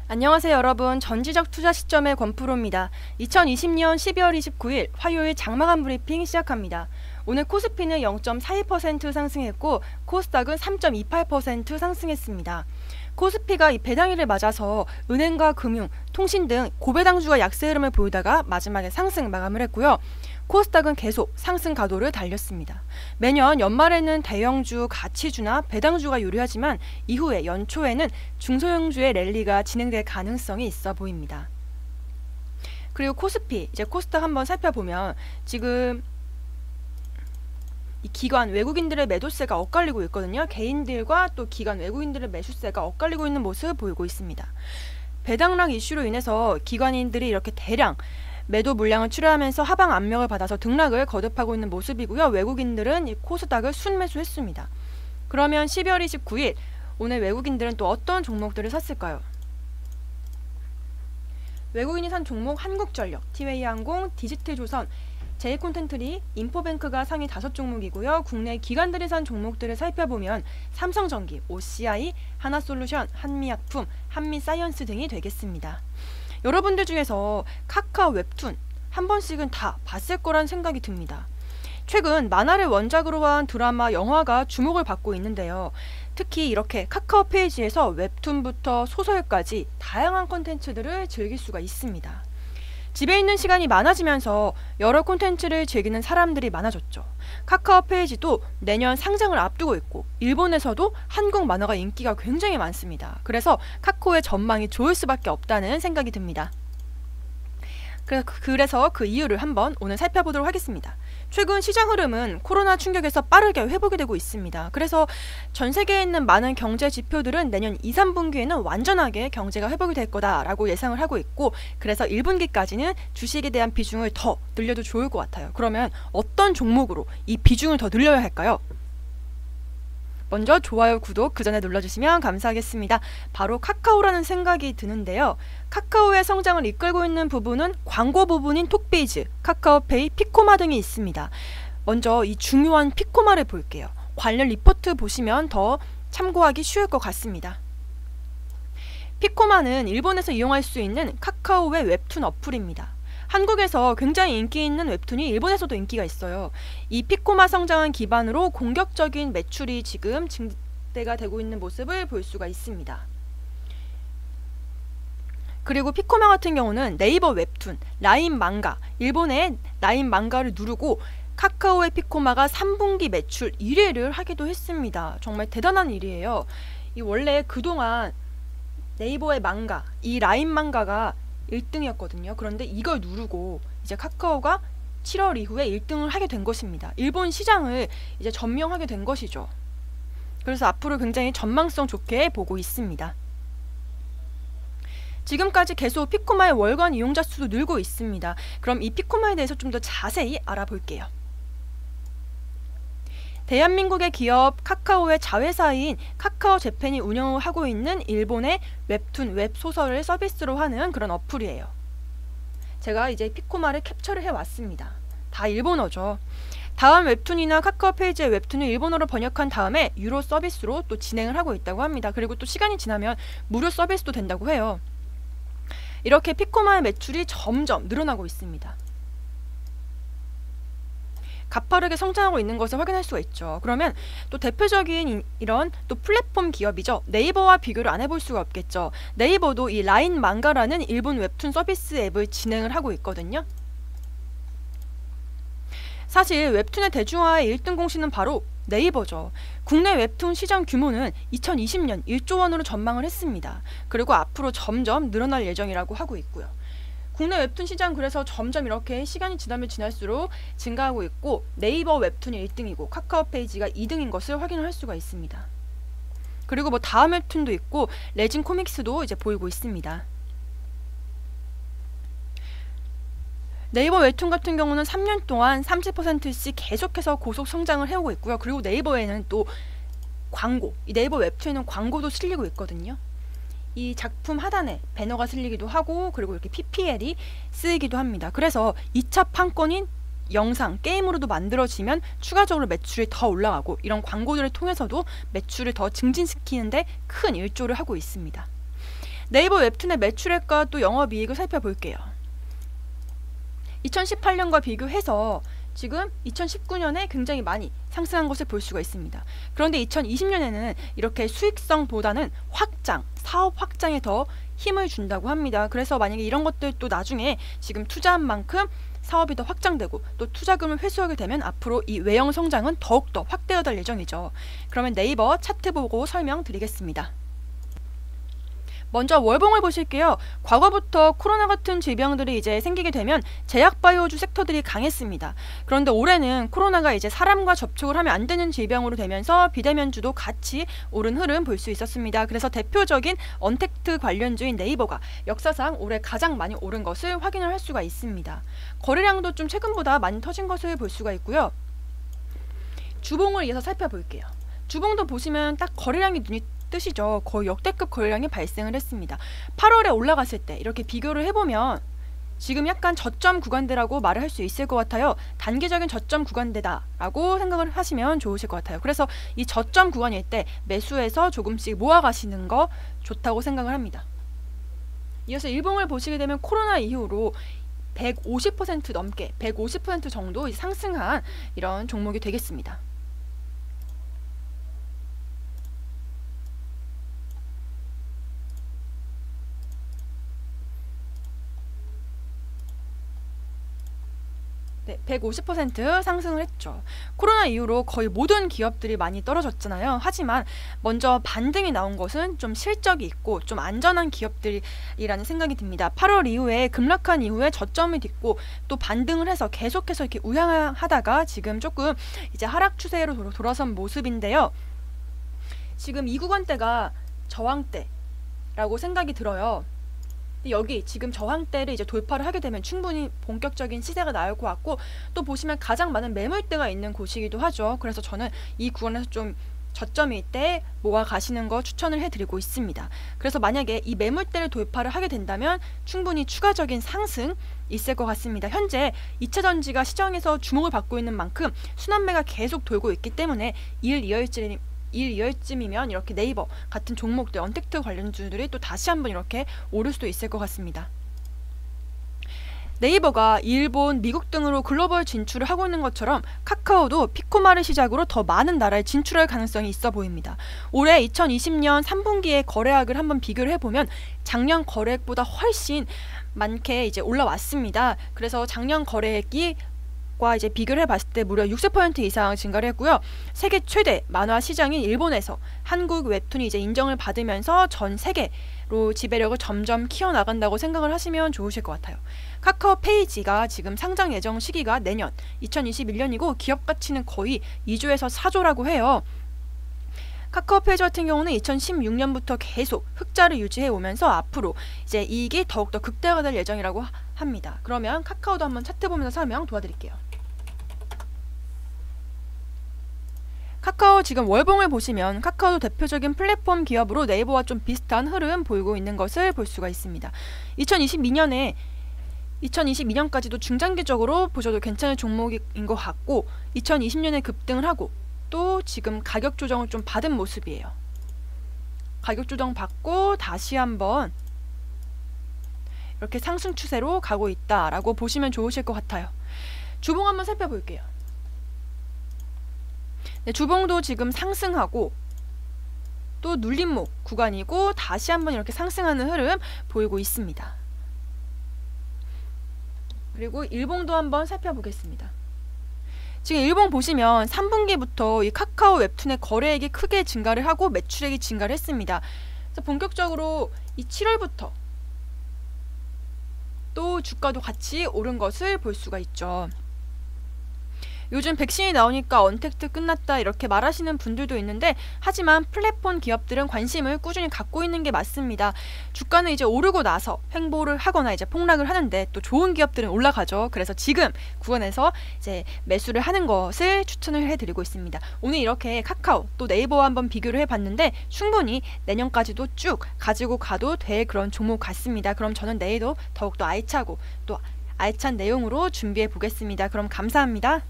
안녕하세요 여러분. 전지적 투자 시점의 권프로입니다. 2020년 12월 29일 화요일 장마감 브리핑 시작합니다. 오늘 코스피는 0.42% 상승했고 코스닥은 3.28% 상승했습니다. 코스피가 이 배당일을 맞아서 은행과 금융, 통신 등 고배당주가 약세 흐름을 보이다가 마지막에 상승 마감을 했고요. 코스닥은 계속 상승 가도를 달렸습니다. 매년 연말에는 대형주, 가치주나 배당주가 유리하지만 이후에 연초에는 중소형주의 랠리가 진행될 가능성이 있어 보입니다. 그리고 코스피, 이제 코스닥 한번 살펴보면 지금 이 기관 외국인들의 매도세가 엇갈리고 있거든요. 개인들과 또 기관 외국인들의 매수세가 엇갈리고 있는 모습을 보이고 있습니다. 배당락 이슈로 인해서 기관인들이 이렇게 대량 매도 물량을 출하하면서 하방 압력을 받아서 등락을 거듭하고 있는 모습이고요. 외국인들은 이 코스닥을 순매수했습니다. 그러면 12월 29일 오늘 외국인들은 또 어떤 종목들을 샀을까요? 외국인이 산 종목 한국전력, 티웨이항공, 디지털조선, 제이콘텐트리, 인포뱅크가 상위 5종목이고요. 국내 기관들이 산 종목들을 살펴보면 삼성전기, OCI, 하나솔루션, 한미약품, 한미사이언스 등이 되겠습니다. 여러분들 중에서 카카오 웹툰 한 번씩은 다 봤을 거란 생각이 듭니다. 최근 만화를 원작으로 한 드라마, 영화가 주목을 받고 있는데요. 특히 이렇게 카카오 페이지에서 웹툰부터 소설까지 다양한 콘텐츠들을 즐길 수가 있습니다. 집에 있는 시간이 많아지면서 여러 콘텐츠를 즐기는 사람들이 많아졌죠. 카카오 페이지도 내년 상장을 앞두고 있고 일본에서도 한국 만화가 인기가 굉장히 많습니다. 그래서 카카오의 전망이 좋을 수밖에 없다는 생각이 듭니다. 그래서 그 이유를 한번 오늘 살펴보도록 하겠습니다. 최근 시장 흐름은 코로나 충격에서 빠르게 회복이 되고 있습니다. 그래서 전 세계에 있는 많은 경제 지표들은 내년 2, 3분기에는 완전하게 경제가 회복이 될 거다라고 예상을 하고 있고, 그래서 1분기까지는 주식에 대한 비중을 더 늘려도 좋을 것 같아요. 그러면 어떤 종목으로 이 비중을 더 늘려야 할까요? 먼저 좋아요, 구독 그 전에 눌러주시면 감사하겠습니다. 바로 카카오라는 생각이 드는데요. 카카오의 성장을 이끌고 있는 부분은 광고 부분인 톡비즈, 카카오페이, 피코마 등이 있습니다. 먼저 이 중요한 피코마를 볼게요. 관련 리포트 보시면 더 참고하기 쉬울 것 같습니다. 피코마는 일본에서 이용할 수 있는 카카오의 웹툰 어플입니다. 한국에서 굉장히 인기 있는 웹툰이 일본에서도 인기가 있어요. 이 피코마 성장을 기반으로 공격적인 매출이 지금 증대가 되고 있는 모습을 볼 수가 있습니다. 그리고 피코마 같은 경우는 네이버 웹툰, 라인 망가, 일본의 라인 망가를 누르고 카카오의 피코마가 3분기 매출 1위를 하기도 했습니다. 정말 대단한 일이에요. 이 원래 그동안 네이버의 망가, 이 라인 망가가 1등이었거든요. 그런데 이걸 누르고 이제 카카오가 7월 이후에 1등을 하게 된 것입니다. 일본 시장을 이제 점령하게 된 것이죠. 그래서 앞으로 굉장히 전망성 좋게 보고 있습니다. 지금까지 계속 피코마의 월간 이용자 수도 늘고 있습니다. 그럼 이 피코마에 대해서 좀 더 자세히 알아볼게요. 대한민국의 기업 카카오의 자회사인 카카오 재팬이 운영을 하고 있는 일본의 웹툰, 웹소설을 서비스로 하는 그런 어플이에요. 제가 이제 피코마를 캡처를 해왔습니다. 다 일본어죠. 다음 웹툰이나 카카오 페이지의 웹툰을 일본어로 번역한 다음에 유료 서비스로 또 진행을 하고 있다고 합니다. 그리고 또 시간이 지나면 무료 서비스도 된다고 해요. 이렇게 피코마의 매출이 점점 늘어나고 있습니다. 가파르게 성장하고 있는 것을 확인할 수가 있죠. 그러면 또 대표적인 이런 또 플랫폼 기업이죠. 네이버와 비교를 안 해볼 수가 없겠죠. 네이버도 이 라인 망가라는 일본 웹툰 서비스 앱을 진행을 하고 있거든요. 사실 웹툰의 대중화의 1등 공신은 바로 네이버죠. 국내 웹툰 시장 규모는 2020년 1조 원으로 전망을 했습니다. 그리고 앞으로 점점 늘어날 예정이라고 하고 있고요. 국내 웹툰 시장 그래서 점점 이렇게 시간이 지나면 지날수록 증가하고 있고, 네이버 웹툰이 1등이고 카카오 페이지가 2등인 것을 확인할 수가 있습니다. 그리고 뭐 다음 웹툰도 있고 레진 코믹스도 이제 보이고 있습니다. 네이버 웹툰 같은 경우는 3년 동안 30%씩 계속해서 고속 성장을 해오고 있고요. 그리고 네이버에는 또 광고, 이 네이버 웹툰에는 광고도 실리고 있거든요. 이 작품 하단에 배너가 실리기도 하고, 그리고 이렇게 PPL이 쓰이기도 합니다. 그래서 2차 판권인 영상, 게임으로도 만들어지면 추가적으로 매출이 더 올라가고, 이런 광고들을 통해서도 매출을 더 증진시키는데 큰 일조를 하고 있습니다. 네이버 웹툰의 매출액과 또 영업이익을 살펴볼게요. 2018년과 비교해서 지금 2019년에 굉장히 많이 상승한 것을 볼 수가 있습니다. 그런데 2020년에는 이렇게 수익성보다는 사업 확장에 더 힘을 준다고 합니다. 그래서 만약에 이런 것들도 나중에 지금 투자한 만큼 사업이 더 확장되고 또 투자금을 회수하게 되면 앞으로 이 외형 성장은 더욱더 확대가 될 예정이죠. 그러면 네이버 차트 보고 설명드리겠습니다. 먼저 월봉을 보실게요. 과거부터 코로나 같은 질병들이 이제 생기게 되면 제약바이오주 섹터들이 강했습니다. 그런데 올해는 코로나가 이제 사람과 접촉을 하면 안 되는 질병으로 되면서 비대면주도 같이 오른 흐름 볼 수 있었습니다. 그래서 대표적인 언택트 관련주인 네이버가 역사상 올해 가장 많이 오른 것을 확인을 할 수가 있습니다. 거래량도 좀 최근보다 많이 터진 것을 볼 수가 있고요. 주봉을 이어서 살펴볼게요. 주봉도 보시면 딱 거래량이 눈이 뜨시죠. 거의 역대급 거래량이 발생을 했습니다. 8월에 올라갔을 때 이렇게 비교를 해보면 지금 약간 저점 구간대라고 말을 할 수 있을 것 같아요. 단기적인 저점 구간대다라고 생각을 하시면 좋으실 것 같아요. 그래서 이 저점 구간일 때 매수해서 조금씩 모아가시는 거 좋다고 생각을 합니다. 이어서 일봉을 보시게 되면 코로나 이후로 150% 넘게 150% 정도 상승한 이런 종목이 되겠습니다. 네, 150% 상승을 했죠. 코로나 이후로 거의 모든 기업들이 많이 떨어졌잖아요. 하지만 먼저 반등이 나온 것은 좀 실적이 있고 좀 안전한 기업들이라는 생각이 듭니다. 8월 이후에 급락한 이후에 저점을 딛고 또 반등을 해서 계속해서 이렇게 우상하다가 지금 조금 이제 하락 추세로 돌아선 모습인데요. 지금 이 구간대가 저항대라고 생각이 들어요. 여기 지금 저항대를 이제 돌파를 하게 되면 충분히 본격적인 시세가 나올 것 같고 또 보시면 가장 많은 매물대가 있는 곳이기도 하죠. 그래서 저는 이 구간에서 좀 저점일 때 모아 가시는 거 추천을 해드리고 있습니다. 그래서 만약에 이 매물대를 돌파를 하게 된다면 충분히 추가적인 상승 있을 것 같습니다. 현재 2차전지가 시장에서 주목을 받고 있는 만큼 순환매가 계속 돌고 있기 때문에 2월쯤이면 이렇게 네이버 같은 종목들, 언택트 관련주들이 또 다시 한번 이렇게 오를 수도 있을 것 같습니다. 네이버가 일본, 미국 등으로 글로벌 진출을 하고 있는 것처럼 카카오도 피코마를 시작으로 더 많은 나라에 진출할 가능성이 있어 보입니다. 올해 2020년 3분기의 거래액을 한번 비교를 해보면 작년 거래액보다 훨씬 많게 이제 올라왔습니다. 그래서 작년 거래액이 이제 비교를 해봤을 때 무려 60% 이상 증가를 했고요. 세계 최대 만화 시장인 일본에서 한국 웹툰이 이제 인정을 받으면서 전 세계로 지배력을 점점 키워나간다고 생각을 하시면 좋으실 것 같아요. 카카오 페이지가 지금 상장 예정 시기가 내년 2021년이고 기업 가치는 거의 2조에서 4조라고 해요. 카카오 페이지 같은 경우는 2016년부터 계속 흑자를 유지해 오면서 앞으로 이제 이익이 더욱더 극대화가 될 예정이라고 합니다. 그러면 카카오도 한번 차트 보면서 설명 도와드릴게요. 카카오 지금 월봉을 보시면 카카오도 대표적인 플랫폼 기업으로 네이버와 좀 비슷한 흐름 보이고 있는 것을 볼 수가 있습니다. 2022년까지도 중장기적으로 보셔도 괜찮은 종목인 것 같고 2020년에 급등을 하고 또 지금 가격 조정을 좀 받은 모습이에요. 가격 조정 받고 다시 한번 이렇게 상승 추세로 가고 있다라고 보시면 좋으실 것 같아요. 주봉 한번 살펴볼게요. 네, 주봉도 지금 상승하고 또 눌림목 구간이고 다시 한번 이렇게 상승하는 흐름 보이고 있습니다. 그리고 일봉도 한번 살펴보겠습니다. 지금 일봉 보시면 3분기부터 이 카카오 웹툰의 거래액이 크게 증가를 하고 매출액이 증가를 했습니다. 그래서 본격적으로 이 7월부터 또 주가도 같이 오른 것을 볼 수가 있죠. 요즘 백신이 나오니까 언택트 끝났다 이렇게 말하시는 분들도 있는데 하지만 플랫폼 기업들은 관심을 꾸준히 갖고 있는 게 맞습니다. 주가는 이제 오르고 나서 횡보를 하거나 이제 폭락을 하는데 또 좋은 기업들은 올라가죠. 그래서 지금 구간에서 이제 매수를 하는 것을 추천을 해드리고 있습니다. 오늘 이렇게 카카오 또 네이버와 한번 비교를 해봤는데 충분히 내년까지도 쭉 가지고 가도 될 그런 종목 같습니다. 그럼 저는 내일도 더욱더 알차고 또 알찬 내용으로 준비해 보겠습니다. 그럼 감사합니다.